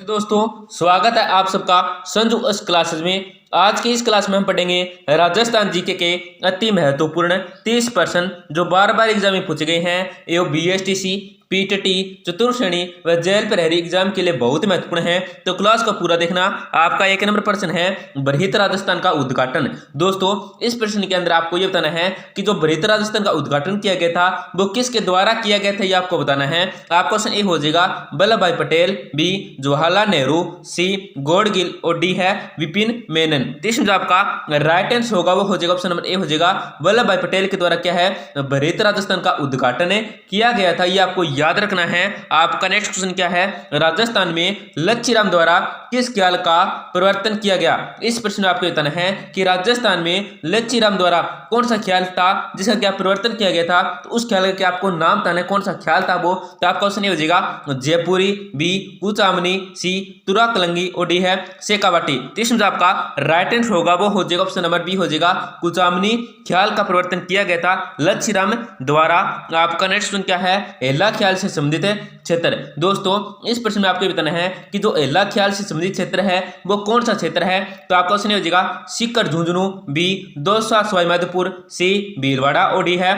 दोस्तों स्वागत है आप सबका संजू अस क्लासेस में। आज की इस क्लास में हम पढ़ेंगे राजस्थान जीके के अति महत्वपूर्ण 30 प्रश्न जो बार बार एग्जाम में पूछे गए हैं एवं बीएसटीसी पीटीटी चतुर्श्रेणी व जेल प्रहरी एग्जाम के लिए बहुत महत्वपूर्ण है। तो क्लास का पूरा देखना। आपका 1 नंबर प्रश्न है बृहत राजस्थान का उद्घाटन। दोस्तों इस प्रश्न के अंदर आपको यह बताना है कि जो बृहत राजस्थान का उद्घाटन किया गया था वो किसके द्वारा किया गया था, ये आपको बताना है। आपका क्वेश्चन ए हो जाएगा वल्लभ भाई पटेल, बी जवाहरलाल नेहरू, सी गॉडगिल और डी है विपिन मेनन। तीसरा जो आपका राइट आंसर होगा वो हो जाएगा ऑप्शन नंबर ए हो जाएगा वल्लभ भाई पटेल के द्वारा क्या है बृहत राजस्थान का उद्घाटन किया गया था। ये आपको याद रखना है। आपका नेक्स्ट क्वेश्चन क्या है, राजस्थान में लच्छीराम द्वारा किस ख्याल का परिवर्तन किया गया। इस प्रश्न में आपको बताना है कि राजस्थान में लच्छीराम द्वारा कौन सा ख्याल था जिसका क्या परिवर्तन किया गया था। तो उस ख्याल का आपको नाम बताना है कौन सा ख्याल था वो। तो आपका क्वेश्चन ये हो जाएगा जयपुरी, बी कुचामनी, सी तुराकलंगी और डी है शेखावाटी। तीसरा जो आपका राइट आंसर होगा वो हो जाएगा ऑप्शन नंबर बी हो जाएगा कुचामनी ख्याल का परिवर्तन किया गया था लच्छीराम द्वारा। आपका नेक्स्ट क्वेश्चन क्या है, एल्ला ख्याल से संबंधित क्षेत्र। दोस्तों इस प्रश्न में आपको बताना है कि जो एल्ला ख्याल से संबंधित क्षेत्र है वो कौन सा क्षेत्र है। तो आपका क्वेश्चन हो जाएगा सीकर झुंझुनू, बी दौसा सवाईमाधोपुर, सी भीलवाड़ा और डी है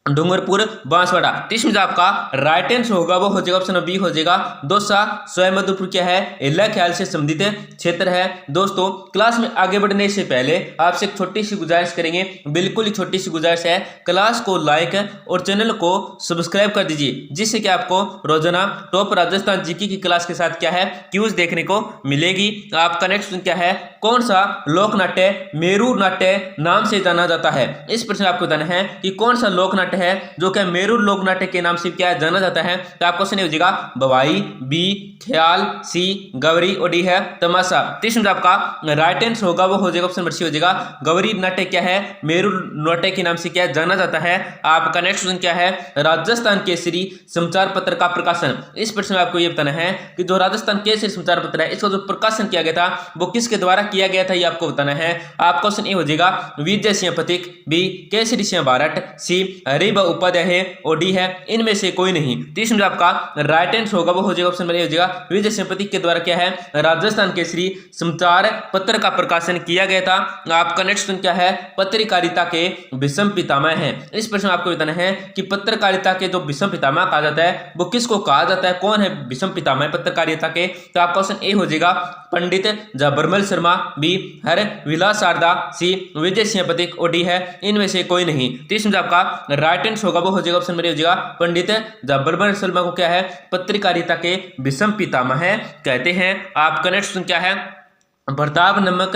डूंगरपुर बांसवाड़ा। तीसरा जो आपका राइट आंसर होगा वो हो जाएगा ऑप्शन बी हो जाएगा दौसा सवाईमाधोपुर क्या है एल्ला ख्याल से संबंधित क्षेत्र है। दोस्तों क्लास में आगे बढ़ने से पहले आपसे एक छोटी सी गुजारिश करेंगे, बिल्कुल ही छोटी सी गुजारिश है, क्लास को लाइक और चैनल को सब्सक्राइब कर दीजिए जिससे कि आपको रोजाना टॉप राजस्थान जीके की क्लास के साथ क्या है क्यूज देखने को मिलेगी। आपका नेक्स्ट क्या है, कौन सा लोक नाट्य मेरू नाट्य नाम से जाना जाता है। इस प्रश्न में आपको बताना है कि कौन सा लोक नाट्य है जो कि मेरू लोक नाट्य के नाम से क्या जाना जाता है। तो आपको क्वेश्चन हो जाएगा बवाई, बी ख्याल, सी गौरी और डी है तमाशा। तीसरा आपका राइट आंसर होगा वो हो जाएगा ऑप्शन नंबर सी हो जाएगा गौरी नाट्य क्या है मेरू नाट्य के नाम से क्या जाना जाता है। आपका नेक्स्ट क्वेश्चन क्या है, राजस्थान केसरी समाचार पत्र का प्रकाशन। इस प्रश्न में आपको यह बताना है कि जो राजस्थान केसरी समाचार पत्र है इसका जो प्रकाशन किया गया था वो किसके द्वारा किया गया था, ये आपको बताना है। आपका क्वेश्चन ए हो जाएगा विजय सिंह पथिक, बी केसरी सिंह बारट, सी हरिभ उपाध्याय है और डी है इनमें से कोई नहीं। तीसरा आपका राइट आंसर होगा वो हो जाएगा ऑप्शन नंबर ए हो जाएगा विजय सिंह पथिक के द्वारा क्या है राजस्थान केसरी समाचार पत्र का प्रकाशन किया गया था। आपका नेक्स्ट क्या है, पत्रकारिता के विषम पितामह है। इस प्रश्न में आपको बताना है कि पत्रकारिता के जो विषम पितामह कहा जाता है वो किसको कहा जाता है, कौन है विषम पितामह पत्रकारिता के। तो आपका क्वेश्चन ए हो जाएगा पंडित जबरमल शर्मा, बी हर विलास शारदा, सी विजय सिंह पथिक और डी है इनमें से कोई नहीं। तीसरा आपका राइट आंसर होगा वो हो जाएगा ऑप्शन नंबर ए हो जाएगा पंडित जबरमल शर्मा को क्या है पत्रकारिता के विषम पितामह कहते हैं। आपका नेक्स्ट क्या है, प्रताप नामक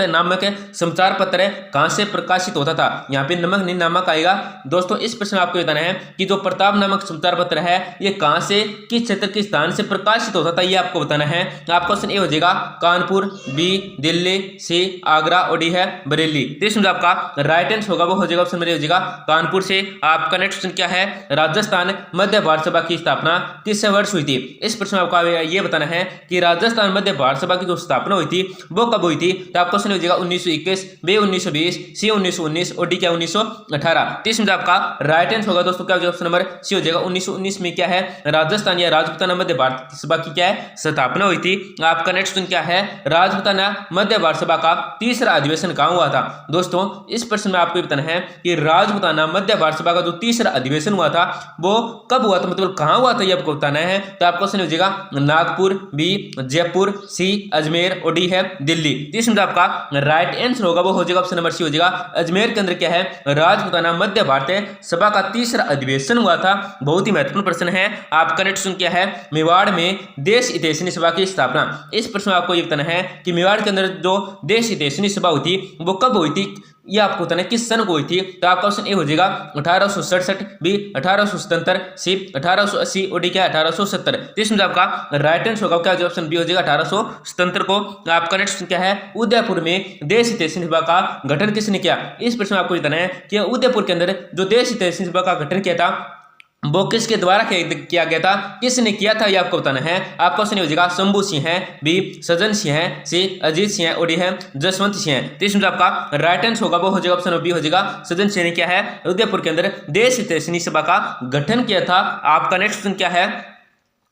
समाचार पत्र कहां से प्रकाशित होता था। यहाँ पे नमक नहीं नामक आएगा। दोस्तों इस प्रश्न में आपको बताना है कि जो प्रताप नामक समाचार पत्र है ये कहां से किस क्षेत्र के स्थान से प्रकाशित होता था, ये आपको बताना है। आपका क्वेश्चन ए हो जाएगा कानपुर, बी दिल्ली, सी आगरा और डी है बरेली। तीसरा आपका राइट आंसर होगा वो हो जाएगा ऑप्शन नंबर ए हो जाएगा कानपुर से। आपका नेक्स्ट क्वेश्चन क्या है, राजस्थान मध्य भारत सभा की स्थापना किस वर्ष हुई थी। इस प्रश्न में आपको ये बताना है कि राजस्थान मध्य भारत सभा की जो स्थापना हुई थी वो कब हुई थी। तो आपका क्वेश्चन हो जाएगा 1921, बी 1920, सी 1919 और डी क्या 1918। तीसरा आपका राइट आंसर होगा दोस्तों क्या हो जाएगा ऑप्शन नंबर सी हो जाएगा 1919 में क्या है राजस्थान या राजपूताना मध्य भारत सभा की क्या है स्थापना हुई थी। आपका नेक्स्ट क्या है, राजपूताना मध्य भारत सभा का तीसरा अधिवेशन कहां हुआ था। दोस्तों इस प्रश्न में आपको बताना है कि राजपूताना मध्य भारत सभा का जो तीसरा अधिवेशन हुआ था वो कब हुआ था, मतलब कहां हुआ था, ये आपको बताना है। तो आपका क्वेश्चन हो जाएगा नागपुर, बी जयपुर, सी अजमेर और डी है दिल्ली। तीसरा आपका राइट आंसर होगा वो हो जाएगा ऑप्शन नंबर सी हो जाएगा अजमेर के अंदर क्या है राजपूताना मध्य भारत सभा का तीसरा अधिवेशन हुआ था। बहुत ही महत्वपूर्ण प्रश्न है। आपका नेक्स्ट क्या है, मेवाड़ में देश हितैषणी सभा की स्थापना। इस प्रश्न में आपको ये बताना है कि मेवाड़ के अंदर जो देश हितैषणी सभा हुई थी वो कब हुई थी, ये आपको बताना है किस सन को हुई थी। तो आपका ऑप्शन ए हो जाएगा 1867, बी 1877, सी 1880 और डी क्या 1870। तीसरा आपका राइट आंसर होगा क्या ऑप्शन बी हो जाएगा 1877 को। आपका नेक्स्ट क्या है, उदयपुर में देश हितैषणी सभा का गठन किसने किया। इस प्रश्न में आपको बताना है कि उदयपुर के अंदर जो देश हितैषणी सभा का गठन किया था वो किसके द्वारा किया गया था, किसने किया था, ये आपको बताना है। आपका क्वेश्चन हो जाएगा शंभू सिंह है, बी सज्जन सिंह है, सी अजीत सिंह है और डी है जसवंत सिंह है। तीसरा आपका राइट आंसर होगा वो हो जाएगा ऑप्शन बी हो जाएगा सज्जन सिंह ने क्या है उदयपुर के अंदर देश हितैषणी सभा का गठन किया था। आपका नेक्स्ट क्या है,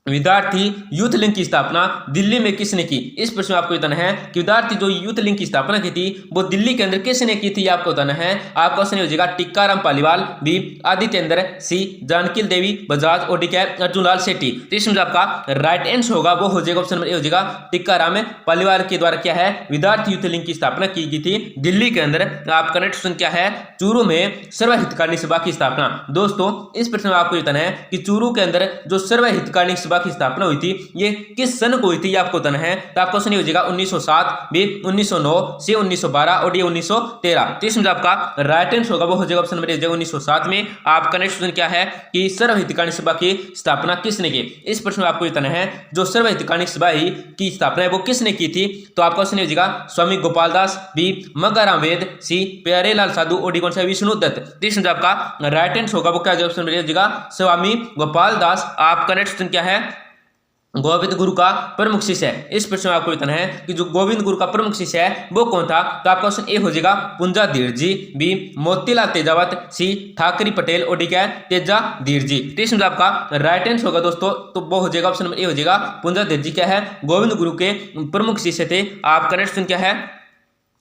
विद्यार्थी यूथ लिंक की स्थापना दिल्ली में किसने की? इस प्रश्न में आपको बताना है कि विद्यार्थी जो यूथ लिंक की स्थापना की थी वो दिल्ली के अंदर किसने की थी, आपको बताना है। आपका ऑप्शन हो जाएगा टिक्काराम पालीवाल, बी आदित्येंद्र, सी जानकी देवी बजाज, और डी क्या है अर्जुन लाल सेठी। तो इसमें जो आपका राइट आंसर होगा वो हो जाएगा ऑप्शन नंबर ए हो जाएगा टिक्काराम पालीवाल के द्वारा क्या है विद्यार्थी यूथ लिंक की स्थापना की गई थी दिल्ली के अंदर। आपका नेक्स्ट क्वेश्चन क्या है, चूरू में सर्वहितकारिणी सभा की स्थापना। दोस्तों इस प्रश्न में आपको बताना है कि चूरू के अंदर जो सर्वहितकारिणी सभा की स्थापना हुई थी ये किस सन को हुई थी, आपको बताना है। तो आपका क्वेश्चन हो जाएगा 1907, बी 1909, सी 1912 और डी 1913। तो इसमें आपका राइट आंसर होगा वो हो जाएगा ऑप्शन नंबर ए 1907 में। आपका नेक्स्ट क्वेश्चन क्या है कि सर्वहितकारिणी सभा की स्थापना किसने की? इस प्रश्न में आपको बताना है जो सर्वहितकारिणी सभा की स्थापना है वो किसने की थी। तो आपका क्वेश्चन हो जाएगा स्वामी गोपाल दास, बी मगाराम वेद, सी प्यारेलाल साधु और डी कौन सा विष्णु दत्त। तो इसमें आपका राइट आंसर होगा वो क्या ऑप्शन नंबर ए हो जाएगा स्वामी गोपाल दास। आपका नेक्स्ट क्वेश्चन क्या है, गोविंद गुरु का प्रमुख शिष्य है। इस प्रश्न में आपको बताना है कि जो गोविंद गुरु का प्रमुख शिष्य है वो कौन था। तो आपका ऑप्शन ए हो जाएगा पुंजा धीर जी, बी मोतीलाल तेजावत, सी ठाकरी पटेल और डी क्या है तेजा धीर जी। तो इसमें आपका राइट आंसर होगा दोस्तों तो वो हो जाएगा ऑप्शन नंबर ए हो जाएगा पुंजा धीर जी क्या है गोविंद गुरु के प्रमुख शिष्य थे। आपका नेक्स्ट क्वेश्चन क्या है,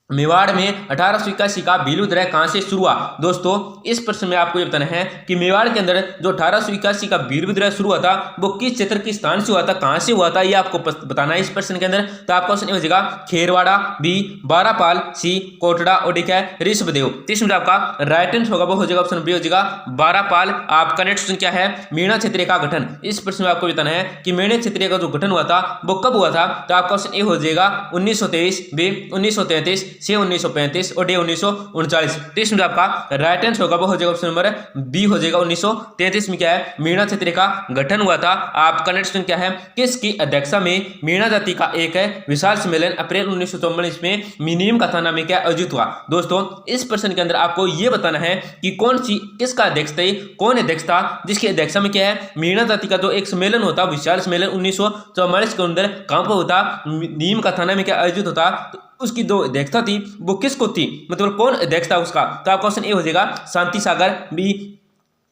मेवाड़ में 1881 का भीलुद्रह कहां से शुरू हुआ। दोस्तों इस प्रश्न में आपको ये बताना है कि मेवाड़ के अंदर जो 1881 का भीलुद्रह शुरू हुआ था वो किस क्षेत्र की स्थान से हुआ था, कहां से हुआ था, ये आपको बताना है इस प्रश्न के अंदर। तो आपका क्वेश्चन हो जाएगा खेरवाड़ा, बी बारापाल, सी कोटड़ा और डी क्या है ऋषभदेव। तो इसमें आपका राइट आंसर होगा वो हो जाएगा ऑप्शन बी हो जाएगा बारापाल। आपका नेक्स्ट क्वेश्चन क्या है, मीणा क्षेत्रीय का गठन। इस प्रश्न में आपको बताना है कि मीणा क्षेत्रीय का जो गठन हुआ था वो कब हुआ था। तो आपका क्वेश्चन ए हो जाएगा 1923, बी 1933, सी 1935 और डी 1939। तो इसमें आपका राइट आंसर होगा वो हो जाएगा ऑप्शन नंबर बी हो जाएगा 1933 में क्या है मीणा क्षेत्रीय का गठन हुआ था। आपका नेक्स्ट क्वेश्चन क्या है, किसकी अध्यक्षता में मीणा जाति का एक है विशाल सम्मेलन अप्रैल 1944 में मिनियम का थाना में क्या आयोजित हुआ। दोस्तों इस प्रश्न के अंदर आपको यह बताना है कि कौन सी किसका अध्यक्ष था, कौन अध्यक्ष था जिसकी अध्यक्षता में क्या है मीणा जाति का जो एक सम्मेलन होता विशाल सम्मेलन 1944 के अंदर कहां पर होता नीम का थाना में क्या आयोजित होता। तो उसकी जो अध्यक्षता थी वो किसको थी, मतलब कौन अध्यक्ष था उसका। तो आपका क्वेश्चन ए हो जाएगा शांति सागर, बी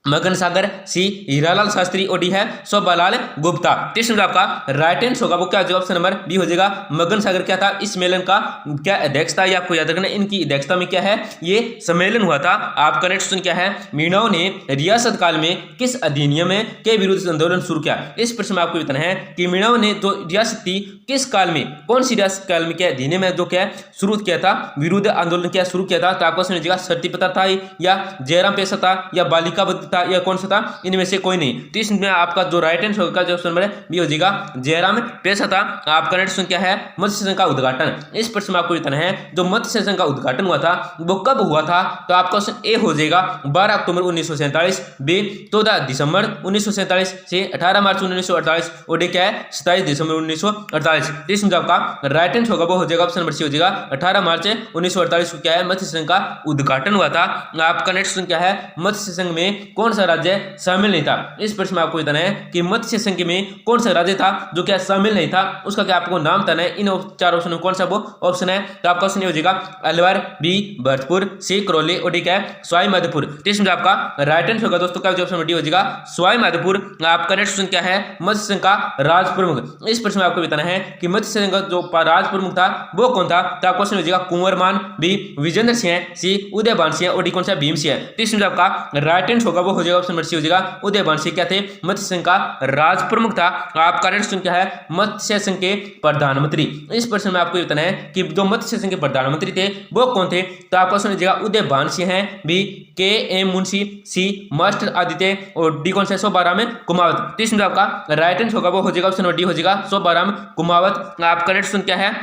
मगन सागर, सी हीरालाल शास्त्री और डी है शोभालाल गुप्ता। इसमें आपका राइट आंसर होगा वो क्या जो ऑप्शन नंबर बी हो जाएगा मगन सागर क्या था इस सम्मेलन का क्या अध्यक्ष था, ये आपको याद रखना। इनकी अध्यक्षता में क्या है ये सम्मेलन हुआ था। आपका नेक्स्ट क्वेश्चन क्या है, मीणाओं ने रियासत काल में किस अधिनियम के विरुद्ध आंदोलन शुरू किया। इस प्रश्न में आपको बताना है कि मीणाओं ने जो रियासत थी किस काल में, कौन सी रियासत काल में क्या अधिनियम है जो क्या शुरू किया था, विरुद्ध आंदोलन क्या शुरू किया था। तो आपको समझिएगा सती प्रथा था या जयराम पेशा था या बालिका बंदी था या कौन सा था, इनमें से कोई नहीं। तो इसमें आपका जो राइट आंसर होगा जो ऑप्शन नंबर बी हो जाएगा जयराम पेशा था। आपका नेक्स्ट क्या है, मत्स्य संघ का उद्घाटन। इस प्रश्न में आपको बताना है जो मत्स्य संघ का उद्घाटन हुआ था वो कब हुआ था। तो आपका ऑप्शन ए हो जाएगा 12 अक्टूबर 1947, बी 14 दिसंबर 1947, से 18 मार्च 1948 और डी क्या है 27 दिसंबर 1948। इसमें आपका राइट आंसर होगा वो हो जाएगा ऑप्शन नंबर सी हो जाएगा 18 मार्च 1948 को क्या है मत्स्य संघ का उद्घाटन हुआ था। आपका नेक्स्ट क्या है, मत्स्य संघ में कौन सा राज्य शामिल नहीं था। इस प्रश्न में आपको बताना है कि मत्स्य संघ में कौन सा राज्य था जो क्या शामिल नहीं था, उसका क्या आपको नाम बताना है। इन चार ऑप्शन में कौन सा वो ऑप्शन है। तो आपका ऑप्शन हो जाएगा अलवर, बी भरतपुर, सी करौली और डी क्या है सवाई माधोपुर। तो इसमें आपका राइट आंसर होगा दोस्तों क्या ऑप्शन डी हो जाएगा सवाई माधोपुर। आपका नेक्स्ट क्वेश्चन क्या है, मत्स्य संघ का राज प्रमुख। इस प्रश्न में आपको बताना है कि मत्स्य संघ का जो राज प्रमुख था वो कौन था। तो आपका क्वेश्चन हो जाएगा कुंवरमान, बी विजेंद्र सिंह, सी उदयभान सिंह और डी कौन सा भीम सिंह। तो इसमें आपका राइट आंसर होगा वो हो जाएगा ऑप्शन नंबर सी हो जाएगा उदयभान सिंह क्या थे मत्स्य संघ का राज प्रमुख था। आपका नेक्स्ट क्या है, मत्स्य संघ के प्रधानमंत्री। इस प्रश्न में आपको बताना है कि जो मत्स्य संघ के प्रधानमंत्री थे वो कौन थे। तो आपका ऑप्शन हो जाएगा उदयभान सिंह है, बी के एम मुंशी, सी मास्टर आदित्य और डी कौन सा शोभाराम कुमावत। तो इसमें आपका राइट आंसर होगा वो हो जाएगा ऑप्शन डी हो जाएगा शोभाराम कुमावत। आपका नेक्स्ट क्या है,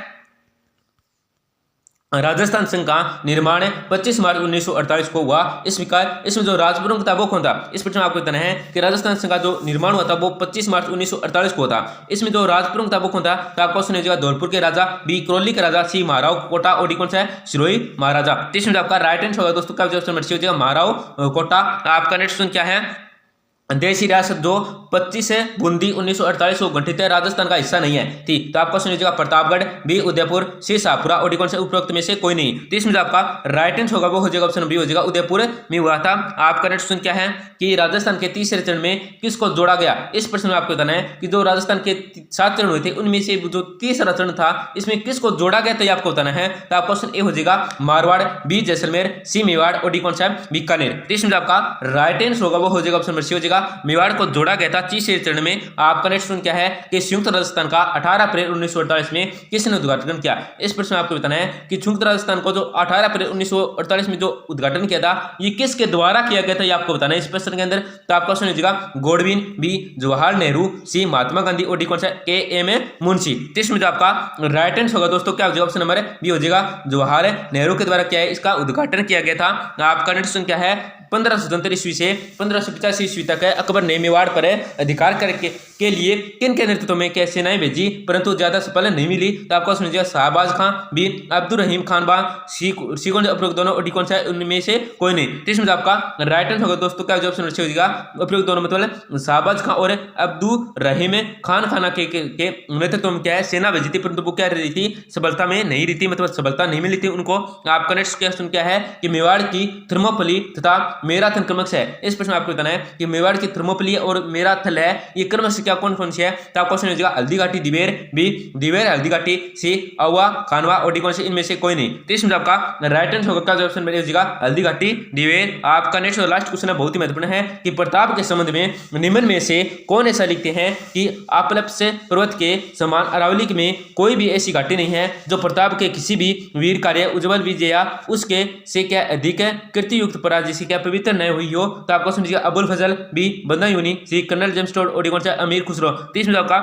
राजस्थान संघ का निर्माण 25 मार्च 1948 को हुआ। इसमें जो राज प्रमुख था वो कौन था। इस प्रश्न में आपको बताना है कि राजस्थान संघ का जो निर्माण हुआ था वो 25 मार्च 1948 को था। इसमें जो राज प्रमुख था वो कौन था। तो आपको सुन लीजिएगा धौलपुर के राजा, बी करौली के राजा, सी महाराव कोटा और डी कौन सा है सिरोही महाराजा। तो इसमें आपका राइट आंसर होगा दोस्तों क्या ऑप्शन हो जाएगा महाराव कोटा। आपका नेक्स्ट क्या है, देशी रियासत जो 25 है बूंदी 1948 को गठित है, राजस्थान का हिस्सा नहीं है। ठीक, तो आपका सुनिएगा प्रतापगढ़, बी उदयपुर, सी शाहपुरा और डी कौन से उपरोक्त में से कोई नहीं। तो इसमें जो आपका राइट आंसर होगा वो हो जाएगा ऑप्शन बी हो जाएगा उदयपुर में हुआ था। आपका नेक्स्ट क्वेश्चन क्या है कि राजस्थान के तीसरे चरण में किसको जोड़ा गया। इस प्रश्न में आपको बताना है कि जो राजस्थान के 7 चरण हुए थे उनमें से जो तीसरा चरण था इसमें किसको जोड़ा गया था, आपको बताना है। तो आपका ऑप्शन ए हो जाएगा मारवाड़, बी जैसलमेर, सी मेवाड़ और डी कौन सा बीकानेर। तो इसमें आपका राइट आंसर होगा वो हो जाएगा ऑप्शन नंबर सी हो जाएगा मेवाड़ को जोड़ा गया था तीसरे चरण में। आपका नेक्स्ट क्वेश्चन क्या है कि संयुक्त राजस्थान का 18 अप्रैल 1948 में किसने उद्घाटन किया। इस प्रश्न में आपको बताना है कि संयुक्त राजस्थान को जो 18 अप्रैल 1948 में जो उद्घाटन किया था ये किसके द्वारा किया गया था, ये आपको बताना है इस प्रश्न के अंदर। तो आपका क्वेश्चन हो जाएगा गोडविन, बी जवाहरलाल नेहरू, सी महात्मा गांधी और डी कौन सा के एम मुंशी। तो इसमें जो आपका राइट आंसर होगा दोस्तों क्या हो जाएगा ऑप्शन नंबर बी हो जाएगा जवाहरलाल नेहरू के द्वारा क्या है इसका उद्घाटन किया गया था। आपका नेक्स्ट क्वेश्चन क्या है 1577 ईस्वी से 1585 ईस्वी तक है अकबर ने मेवाड़ पर अधिकार करके के लिए किन के नेतृत्व में क्या सेनाएं भेजी परंतु ज्यादा सफल नहीं मिली। तो आपको सुनिएगा शाहबाज खां, बी अब्दुल रहीम खान बा, सी कौन उपरोक्त दोनों और डी कौन सा उनमें से कोई नहीं। तो इसमें आपका राइट आंसर होगा दोस्तों क्या ऑप्शन हो जाएगा उपरोक्त दोनों मतलब शाहबाज खां और अब्दुल रहीम खान खाना के नेतृत्व में क्या है सेना भेजी थी परंतु वो क्या रही थी सफलता में नहीं रही थी, मतलब सफलता नहीं मिली थी उनको। आपका नेक्स्ट क्वेश्चन क्या है कि मेवाड़ की थर्मोपली तथा मेराथन क्रमश है। इस प्रश्न में आपको बताना है कि मेवाड़ की थर्मोपली और मेराथन है ये क्रमश क्या कौन कौन सी है। तो आपका क्वेश्चन हो जाएगा हल्दी घाटी दिवेर, बी दिवेर हल्दी घाटी, सी अवा खानवा और डी कौन से इनमें से कोई नहीं। तो इसमें आपका राइट आंसर होगा क्या ऑप्शन में हो जाएगा हल्दी घाटी दिवेर। आपका नेक्स्ट और लास्ट क्वेश्चन बहुत ही महत्वपूर्ण है कि प्रताप के संबंध में निम्न में से कौन ऐसा लिखते हैं कि आपलप्स पर्वत के समान अरावली में कोई भी ऐसी घाटी नहीं है जो प्रताप के किसी भी वीर कार्य उज्जवल विजय या उसके से क्या अधिक कृति युक्त पराजय से क्या पवित्र नहीं हुई हो। तो आपको समझिएगा अबुल फजल, बी बंदा यूनी, सी कर्नल जेम्स टोड और डी कौन सा अमीर खुसरो। तो इसमें आपका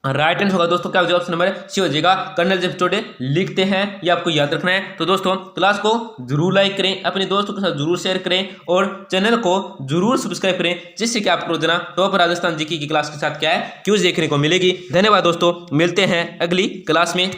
राइट आंसर होगा दोस्तों क्या हो जाएगा ऑप्शन नंबर सी हो जाएगा कर्नल जेम्स टोड लिखते हैं, ये आपको याद रखना है। तो दोस्तों क्लास को जरूर लाइक करें, अपने दोस्तों के साथ जरूर शेयर करें और चैनल को जरूर सब्सक्राइब करें जिससे कि आपको रोजाना टॉप राजस्थान जीके की क्लास के साथ क्या है क्यूज देखने को मिलेगी। धन्यवाद दोस्तों, मिलते हैं अगली क्लास में।